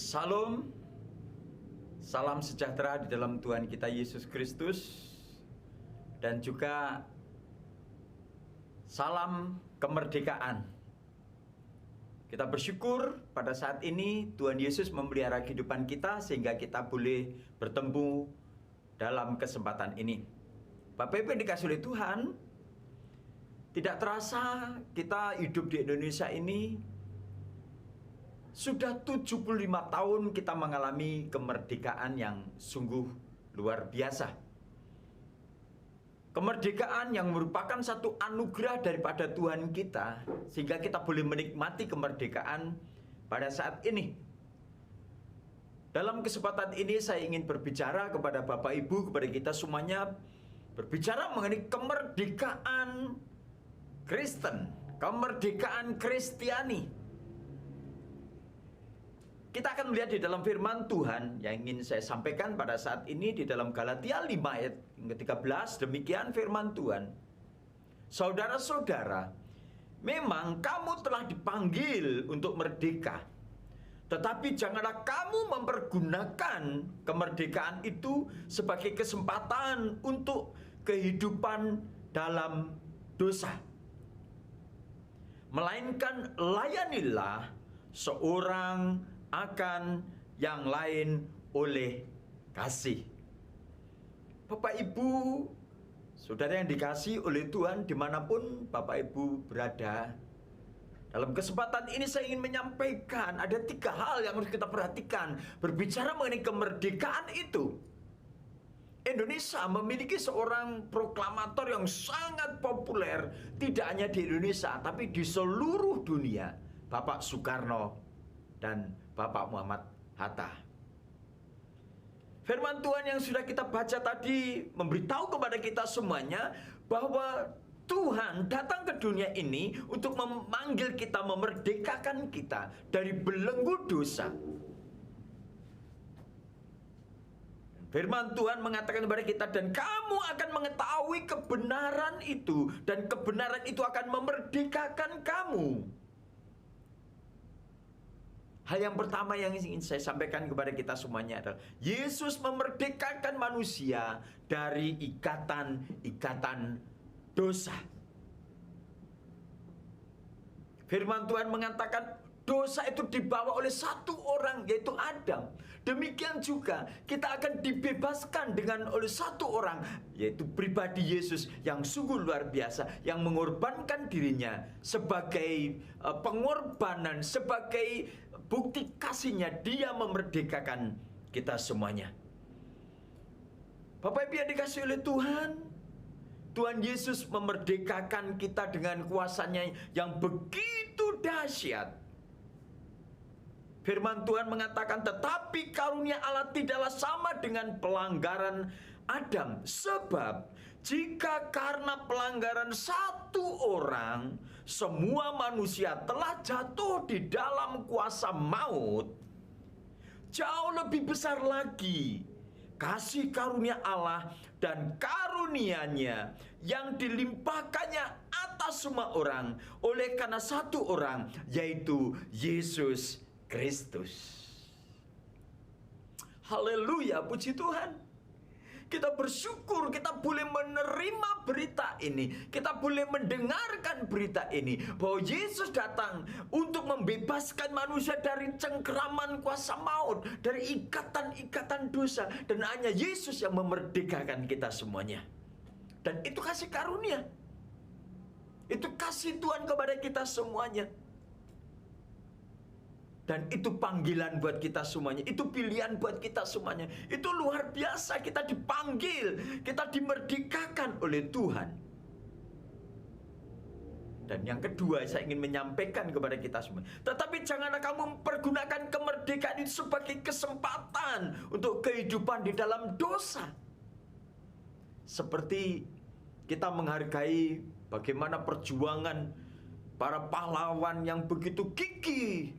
Salam, salam sejahtera di dalam Tuhan kita Yesus Kristus, dan juga salam kemerdekaan. Kita bersyukur pada saat ini Tuhan Yesus memelihara kehidupan kita sehingga kita boleh bertemu dalam kesempatan ini. Bapak Ibu yang dikasihi oleh Tuhan, tidak terasa kita hidup di Indonesia ini sudah 75 tahun kita mengalami kemerdekaan yang sungguh luar biasa. Kemerdekaan yang merupakan satu anugerah daripada Tuhan kita, sehingga kita boleh menikmati kemerdekaan pada saat ini. Dalam kesempatan ini saya ingin berbicara kepada Bapak Ibu, kepada kita semuanya, berbicara mengenai kemerdekaan Kristen, kemerdekaan Kristiani. Kita akan melihat di dalam firman Tuhan yang ingin saya sampaikan pada saat ini di dalam Galatia 5 ayat yang ke-13. Demikian firman Tuhan. Saudara-saudara, memang kamu telah dipanggil untuk merdeka, tetapi janganlah kamu mempergunakan kemerdekaan itu sebagai kesempatan untuk kehidupan dalam dosa, melainkan layanilah seorang akan yang lain oleh kasih. Bapak Ibu, saudara yang dikasihi oleh Tuhan dimanapun Bapak Ibu berada, dalam kesempatan ini saya ingin menyampaikan ada 3 hal yang harus kita perhatikan. Berbicara mengenai kemerdekaan itu, Indonesia memiliki seorang proklamator yang sangat populer, tidak hanya di Indonesia tapi di seluruh dunia, Bapak Soekarno dan Bapak Muhammad Hatta. Firman Tuhan yang sudah kita baca tadi memberitahu kepada kita semuanya bahwa Tuhan datang ke dunia ini untuk memanggil kita, memerdekakan kita dari belenggu dosa. Firman Tuhan mengatakan kepada kita, dan kamu akan mengetahui kebenaran itu, dan kebenaran itu akan memerdekakan kamu. Hal yang pertama yang ingin saya sampaikan kepada kita semuanya adalah Yesus memerdekakan manusia dari ikatan-ikatan dosa. Firman Tuhan mengatakan dosa itu dibawa oleh satu orang, yaitu Adam. Demikian juga kita akan dibebaskan dengan oleh satu orang, yaitu pribadi Yesus yang sungguh luar biasa, yang mengorbankan dirinya sebagai pengorbanan, sebagai bukti kasihnya. Dia memerdekakan kita semuanya. Bapak Ibu yang dikasihi oleh Tuhan, Tuhan Yesus memerdekakan kita dengan kuasanya yang begitu dahsyat. Firman Tuhan mengatakan, tetapi karunia Allah tidaklah sama dengan pelanggaran Adam. Sebab jika karena pelanggaran satu orang, semua manusia telah jatuh di dalam kuasa maut, jauh lebih besar lagi kasih karunia Allah dan karunia-Nya yang dilimpahkannya atas semua orang oleh karena satu orang, yaitu Yesus Kristus. Haleluya, puji Tuhan. Kita bersyukur kita boleh menerima berita ini, kita boleh mendengarkan berita ini, bahwa Yesus datang untuk membebaskan manusia dari cengkeraman kuasa maut, dari ikatan-ikatan dosa, dan hanya Yesus yang memerdekakan kita semuanya. Dan itu kasih karunia, itu kasih Tuhan kepada kita semuanya. Dan itu panggilan buat kita semuanya, itu pilihan buat kita semuanya. Itu luar biasa, kita dipanggil, kita dimerdekakan oleh Tuhan. Dan yang kedua saya ingin menyampaikan kepada kita semua, tetapi janganlah kamu mempergunakan kemerdekaan itu sebagai kesempatan untuk kehidupan di dalam dosa. Seperti kita menghargai bagaimana perjuangan para pahlawan yang begitu gigih.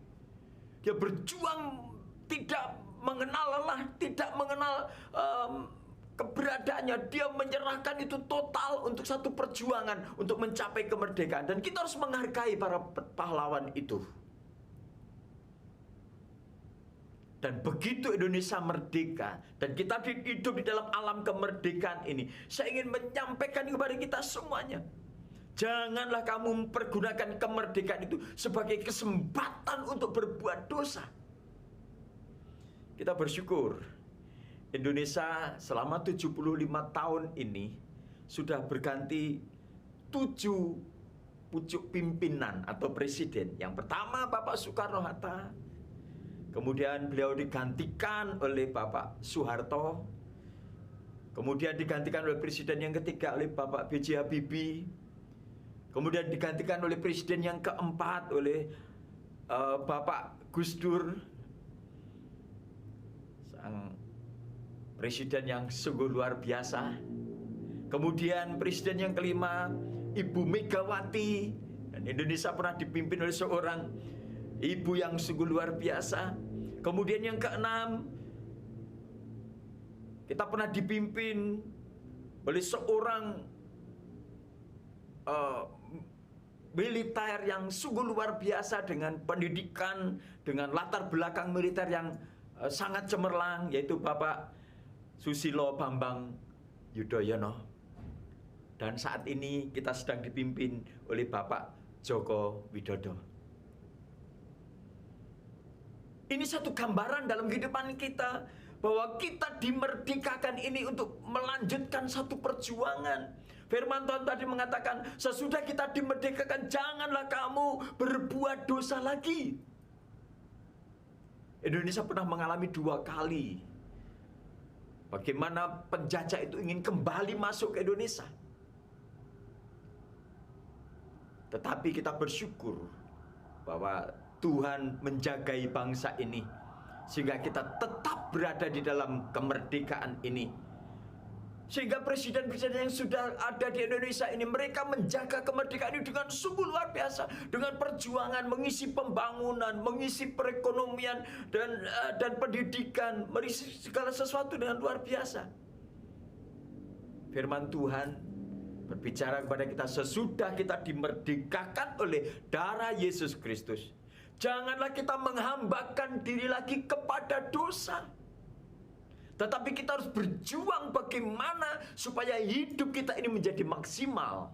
Dia berjuang, tidak mengenal lelah, tidak mengenal keberadaannya. Dia menyerahkan itu total untuk satu perjuangan untuk mencapai kemerdekaan. Dan kita harus menghargai para pahlawan itu. Dan begitu Indonesia merdeka, dan kita hidup di dalam alam kemerdekaan ini, saya ingin menyampaikan kepada kita semuanya, janganlah kamu mempergunakan kemerdekaan itu sebagai kesempatan untuk berbuat dosa. Kita bersyukur Indonesia selama 75 tahun ini sudah berganti 7 pucuk pimpinan atau presiden. Yang pertama Bapak Soekarno-Hatta, kemudian beliau digantikan oleh Bapak Soeharto, kemudian digantikan oleh presiden yang ketiga oleh Bapak B.J. Habibie, kemudian digantikan oleh presiden yang keempat oleh Bapak Gus Dur, sang presiden yang sungguh luar biasa. Kemudian presiden yang kelima Ibu Megawati, dan Indonesia pernah dipimpin oleh seorang ibu yang sungguh luar biasa. Kemudian yang keenam, kita pernah dipimpin oleh seorang militer yang sungguh luar biasa dengan pendidikan, dengan latar belakang militer yang sangat cemerlang, yaitu Bapak Susilo Bambang Yudhoyono. Dan saat ini kita sedang dipimpin oleh Bapak Joko Widodo. Ini satu gambaran dalam kehidupan kita, bahwa kita dimerdekakan ini untuk melanjutkan satu perjuangan. Firman Tuhan tadi mengatakan, sesudah kita dimerdekakan, janganlah kamu berbuat dosa lagi. Indonesia pernah mengalami 2 kali bagaimana penjajah itu ingin kembali masuk ke Indonesia. Tetapi kita bersyukur bahwa Tuhan menjagai bangsa ini, sehingga kita tetap berada di dalam kemerdekaan ini. Sehingga presiden-presiden yang sudah ada di Indonesia ini, mereka menjaga kemerdekaan ini dengan sungguh luar biasa, dengan perjuangan mengisi pembangunan, mengisi perekonomian dan pendidikan, mengisi segala sesuatu dengan luar biasa. Firman Tuhan berbicara kepada kita, sesudah kita dimerdekakan oleh darah Yesus Kristus, janganlah kita menghambakan diri lagi kepada dosa. Tetapi kita harus berjuang bagaimana supaya hidup kita ini menjadi maksimal.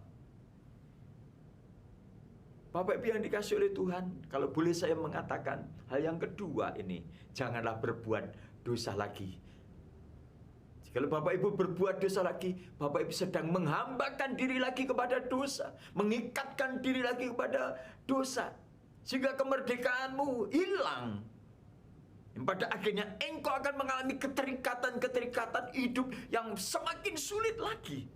Bapak Ibu yang dikasihi oleh Tuhan, kalau boleh saya mengatakan hal yang kedua ini, janganlah berbuat dosa lagi. Kalau Bapak Ibu berbuat dosa lagi, Bapak Ibu sedang menghambakan diri lagi kepada dosa, mengikatkan diri lagi kepada dosa, sehingga kemerdekaanmu hilang. Pada akhirnya engkau akan mengalami keterikatan-keterikatan hidup yang semakin sulit lagi.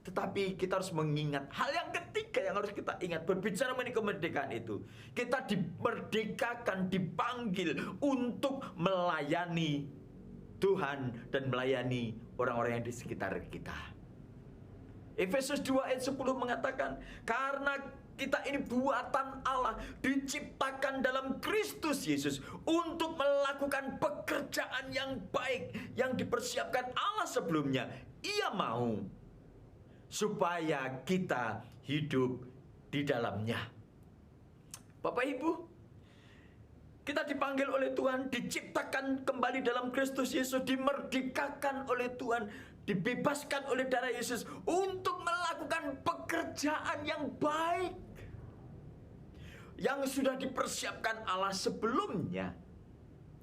Tetapi kita harus mengingat hal yang ketiga yang harus kita ingat, berbicara mengenai kemerdekaan itu, kita dimerdekakan, dipanggil untuk melayani Tuhan dan melayani orang-orang yang di sekitar kita. Efesus 2 ayat 10 mengatakan, karena kita ini buatan Allah, diciptakan dalam Kristus Yesus untuk melakukan pekerjaan yang baik yang dipersiapkan Allah sebelumnya. Ia mau supaya kita hidup di dalamnya. Bapak Ibu, kita dipanggil oleh Tuhan, diciptakan kembali dalam Kristus Yesus, dimerdekakan oleh Tuhan, dibebaskan oleh darah Yesus untuk melakukan pekerjaan yang baik yang sudah dipersiapkan Allah sebelumnya.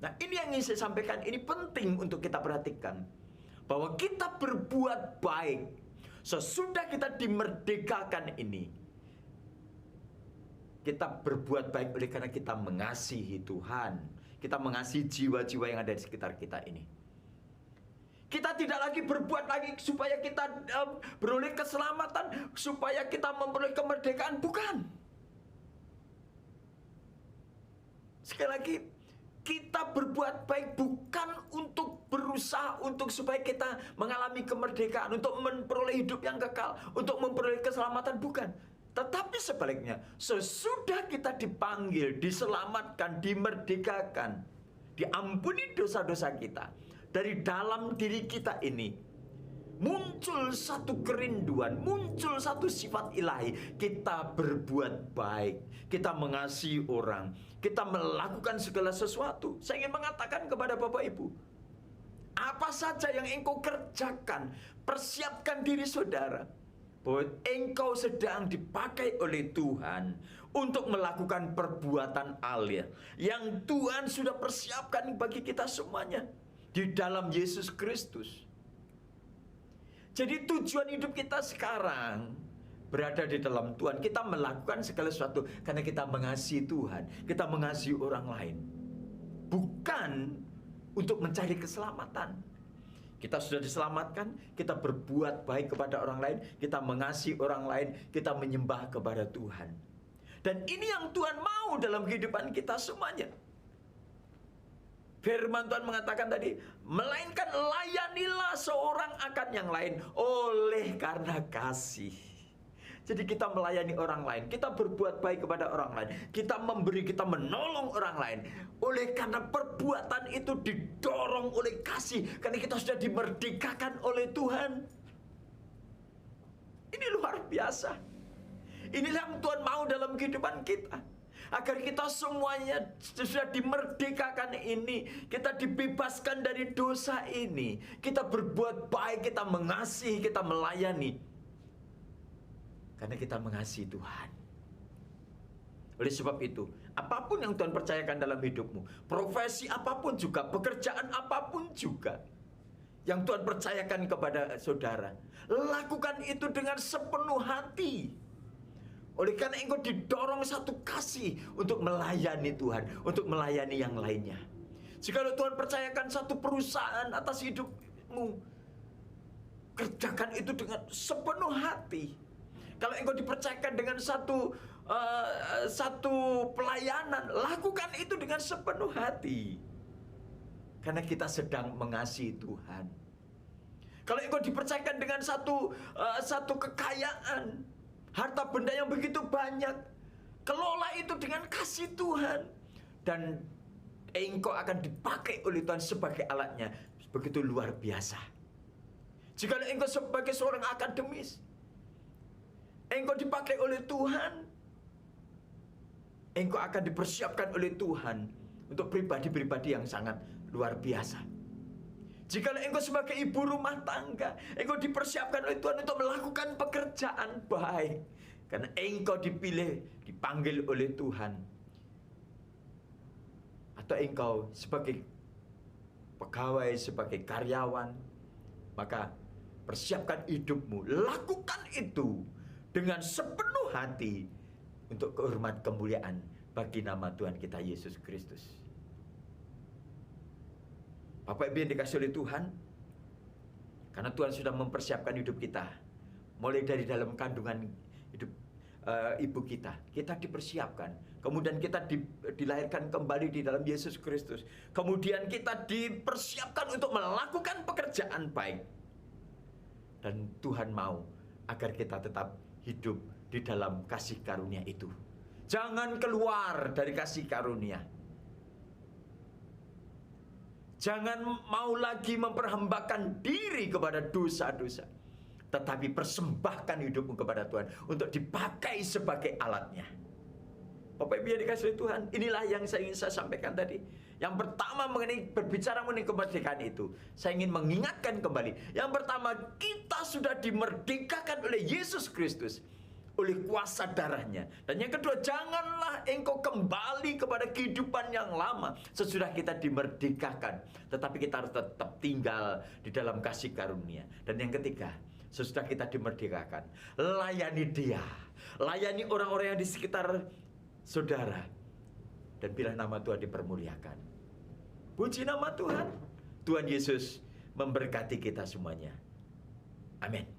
Nah, ini yang ingin saya sampaikan, ini penting untuk kita perhatikan, bahwa kita berbuat baik sesudah kita dimerdekakan ini. Kita berbuat baik oleh karena kita mengasihi Tuhan, kita mengasihi jiwa-jiwa yang ada di sekitar kita ini. Kita tidak lagi berbuat lagi supaya kita beroleh keselamatan, supaya kita memperoleh kemerdekaan, bukan. Sekali lagi, kita berbuat baik bukan untuk berusaha untuk supaya kita mengalami kemerdekaan, untuk memperoleh hidup yang kekal, untuk memperoleh keselamatan, bukan. Tetapi sebaliknya, sesudah kita dipanggil, diselamatkan, dimerdekakan, diampuni dosa-dosa kita, dari dalam diri kita ini, muncul satu kerinduan, muncul satu sifat ilahi. Kita berbuat baik, kita mengasihi orang, kita melakukan segala sesuatu. Saya ingin mengatakan kepada Bapak Ibu, apa saja yang engkau kerjakan, persiapkan diri saudara bahwa engkau sedang dipakai oleh Tuhan untuk melakukan perbuatan alia yang Tuhan sudah persiapkan bagi kita semuanya di dalam Yesus Kristus. Jadi tujuan hidup kita sekarang berada di dalam Tuhan. Kita melakukan segala sesuatu karena kita mengasihi Tuhan, kita mengasihi orang lain, bukan untuk mencari keselamatan. Kita sudah diselamatkan, kita berbuat baik kepada orang lain, kita mengasihi orang lain, kita menyembah kepada Tuhan. Dan ini yang Tuhan mau dalam kehidupan kita semuanya. Firman Tuhan mengatakan tadi, melainkan layanilah seorang akan yang lain oleh karena kasih. Jadi kita melayani orang lain, kita berbuat baik kepada orang lain, kita memberi, kita menolong orang lain. Oleh karena perbuatan itu didorong oleh kasih, karena kita sudah dimerdekakan oleh Tuhan. Ini luar biasa. Inilah yang Tuhan mau dalam kehidupan kita. Agar kita semuanya sudah dimerdekakan ini, kita dibebaskan dari dosa ini, kita berbuat baik, kita mengasihi, kita melayani. Karena kita mengasihi Tuhan. Oleh sebab itu, apapun yang Tuhan percayakan dalam hidupmu, profesi apapun juga, pekerjaan apapun juga, yang Tuhan percayakan kepada saudara, lakukan itu dengan sepenuh hati. Oleh karena engkau didorong satu kasih untuk melayani Tuhan, untuk melayani yang lainnya. Jika Tuhan percayakan satu perusahaan atas hidupmu, kerjakan itu dengan sepenuh hati. Kalau engkau dipercayakan dengan satu pelayanan, lakukan itu dengan sepenuh hati. Karena kita sedang mengasihi Tuhan. Kalau engkau dipercayakan dengan satu kekayaan, harta benda yang begitu banyak, kelola itu dengan kasih Tuhan. Dan engkau akan dipakai oleh Tuhan sebagai alatnya. Begitu luar biasa. Jika engkau sebagai seorang akademis, engkau dipakai oleh Tuhan, engkau akan dipersiapkan oleh Tuhan untuk pribadi-pribadi yang sangat luar biasa. Jika engkau sebagai ibu rumah tangga, engkau dipersiapkan oleh Tuhan untuk melakukan pekerjaan baik. Karena engkau dipilih, dipanggil oleh Tuhan. Atau engkau sebagai pegawai, sebagai karyawan, maka persiapkan hidupmu, lakukan itu dengan sepenuh hati untuk kehormat kemuliaan bagi nama Tuhan kita Yesus Kristus. Bapak Ibu yang dikasihi oleh Tuhan, karena Tuhan sudah mempersiapkan hidup kita, mulai dari dalam kandungan hidup ibu kita dipersiapkan. Kemudian kita dilahirkan kembali di dalam Yesus Kristus. Kemudian kita dipersiapkan untuk melakukan pekerjaan baik. Dan Tuhan mau agar kita tetap hidup di dalam kasih karunia itu. Jangan keluar dari kasih karunia. Jangan mau lagi memperhambakan diri kepada dosa-dosa. Tetapi persembahkan hidupmu kepada Tuhan untuk dipakai sebagai alatnya. Bapak Ibu yang dikasihi Tuhan, inilah yang ingin saya sampaikan tadi. Yang pertama berbicara mengenai kemerdekaan itu, saya ingin mengingatkan kembali. Yang pertama, kita sudah dimerdekakan oleh Yesus Kristus, oleh kuasa darahnya. Dan yang kedua, janganlah engkau kembali kepada kehidupan yang lama sesudah kita dimerdekakan. Tetapi kita harus tetap tinggal di dalam kasih karunia. Dan yang ketiga, sesudah kita dimerdekakan, layani dia, layani orang-orang yang di sekitar saudara, dan bila nama Tuhan dipermuliakan. Puji nama Tuhan. Tuhan Yesus memberkati kita semuanya. Amin.